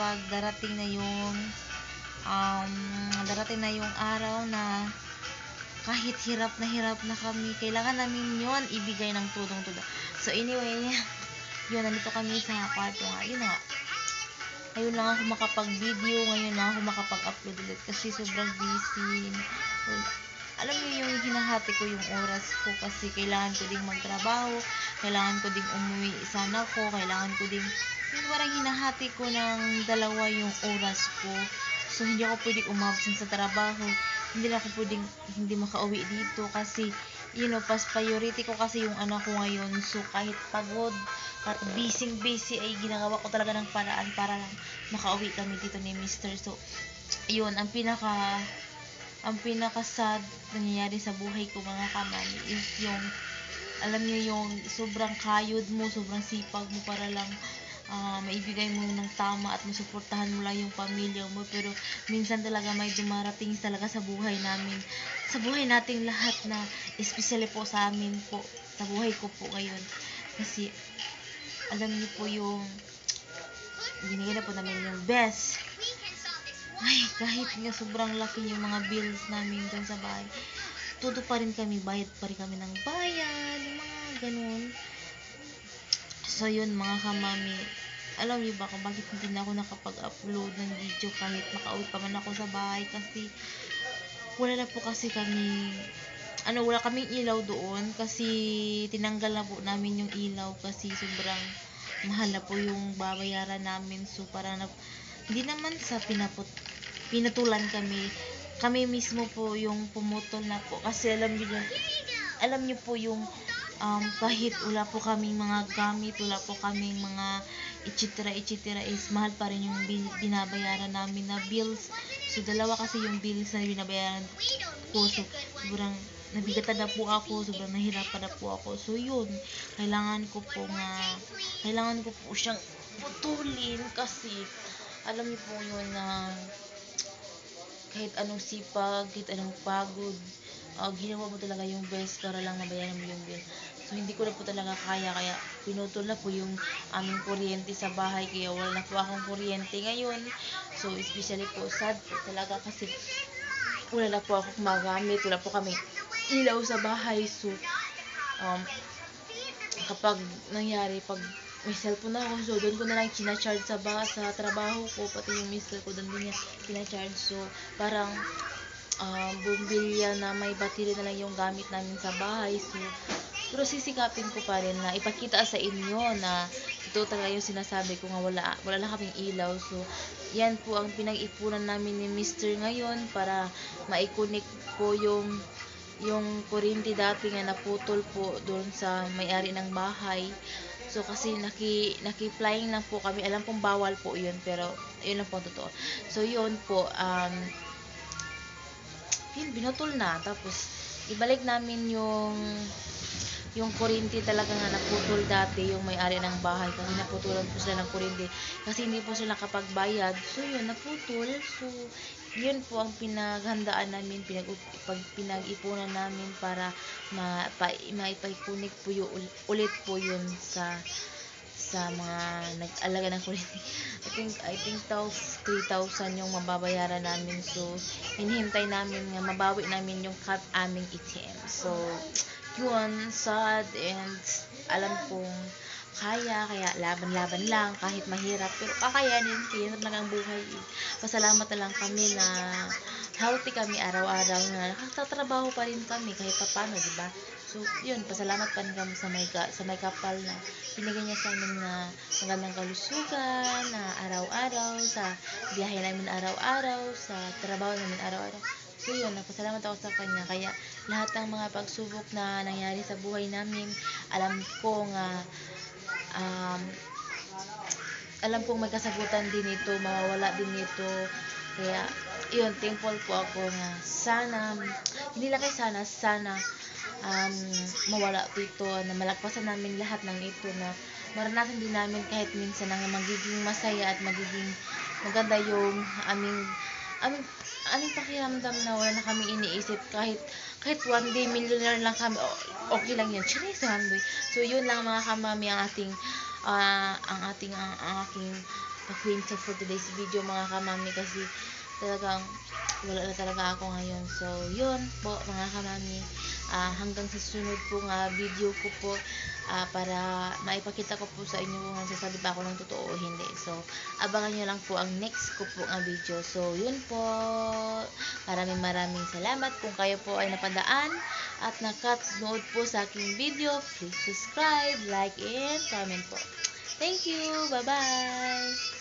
kapag darating na yung araw na kahit hirap na kami, kailangan namin yon ibigay ng tudong-tudong. So anyway, yun, nandito kami sa kwarto nga. Yun nga. Ngayon lang ako makapag-video, ngayon lang ako makapag-upload ulit kasi sobrang busy. Well, alam niyo yung hinahati ko yung oras ko kasi kailangan ko ding magtrabaho, kailangan ko ding umuwi sana ko, kailangan ko ding parang hinahati ko ng dalawa yung oras ko. So hindi ako pwedeng umabsent sa trabaho, hindi lang ako pwedeng hindi makauwi dito kasi pas priority ko kasi yung anak ko ngayon. So kahit pagod at busy ay ginagawa ko talaga ng paraan para lang makauwi kami dito ni Mr. So yun ang pinaka sad nangyayari sa buhay ko mga kamami is yung alam niyo yung sobrang kayod mo, sobrang sipag mo para lang maibigay mo ng tama at masuportahan mo lang yung pamilya mo, pero minsan talaga may dumarating talaga sa buhay nating lahat na especially po sa amin po, sa buhay ko po ngayon kasi alam niyo po yung binigyan na po namin yung best. Ay, kahit nga sobrang laki yung mga bills namin dun sa bahay, todo pa rin kami, bayad pa rin kami ng bayad, yung mga ganun. So yun mga kamami, alam niyo ba kung bakit hindi na ako nakapag-upload ng video kahit makauwi pa man ako sa bahay kasi wala na po kasi kami wala kaming ilaw doon kasi tinanggal na po namin yung ilaw kasi sobrang mahal na po yung babayaran namin. So para na hindi naman sa pinatulan kami mismo po yung pumutol na po kasi alam niyo po yung kahit wala po kaming mga gamit, wala po kaming mga etc. is mahal pa rin yung binabayaran namin na bills. So dalawa kasi yung bills na binabayaran ko. So sobrang nabigatan na po ako, sobrang nahirapan na po ako. So yun, kailangan ko po siyang putulin kasi alam niyo po yun na kahit anong sipag, kahit anong pagod, ginawa mo talaga yung best para lang mabayaran mo yung bill. So hindi ko na po talaga kaya pinutol na po yung aming kuryente sa bahay kaya wala na po akong kuryente ngayon. So especially po sad po talaga kasi wala na po akong magamit, wala po kami ilaw sa bahay. So kapag nangyari, pag may cellphone na ako, so doon ko na lang kinacharge sa trabaho ko, pati yung mister ko doon din niya kinacharge. So parang bumbilya na may battery na lang yung gamit namin sa bahay. So pero sisikapin ko pa rin na ipakita sa inyo na ito talaga yung sinasabi ko nga wala na kaming ilaw. So yan po ang pinag-ipunan namin ni Mr. ngayon para ma-connect po yung kuryente dati nga naputol po doon sa may-ari ng bahay. So kasi naki-flying lang po kami, alam kong bawal po yun pero yun lang po totoo. So yun po yun binutol na, tapos ibalik namin yung kuryente talaga nga naputol dati yung may-ari ng bahay kasi naputulan po sila ng kuryente kasi hindi po sila nakapagbayad. So yun, naputol. So yun po ang pinaghandaan namin, pinag-ipunan namin para maipay-connect po yung ulit po yun sa mga nag-alaga ng kuryente. I think 3,000 yung mababayaran namin. So hinihintay namin nga mabawi namin yung aming ATM. So yun, sad, and alam kong kaya laban lang kahit mahirap, pero kakayanin, kaya lang ang buhay. Pasalamat na lang kami na healthy kami araw-araw, na nakatatrabaho pa rin kami kahit paano, diba? So yun, pasalamat pa rin kami sa may kapal na binigay niya sa amin na magandang kalusugan na araw-araw, sa biyahe namin araw-araw, sa trabaho namin araw-araw. So yun, napasalamat ako sa kanya. Kaya lahat ng mga pagsubok na nangyari sa buhay namin, alam kong may kasagutan din ito, mawawala din ito. Kaya yun, thankful po ako nga sana mawala po ito, na malagpasan namin lahat ng ito, na maranasan din namin kahit minsan na magiging masaya at magiging maganda yung aming pakiramdam na wala na kami iniisip, kahit one day millionaire lang kami, okay lang yun. Chinese one day. So yun lang mga kamami ang aking pakwento for today's video mga kamami, kasi talagang wala na talaga ako ngayon. So yun po mga kamami, hanggang sa sunod po nga video ko po, para maipakita ko po sa inyo kung nagsasabi pa ako ng totoo o hindi. So abangan nyo lang po ang next ko po nga video. So yun po, maraming salamat kung kayo po ay napadaan at nakanood po sa aking video. Please subscribe, like, and comment po. Thank you. Bye-bye.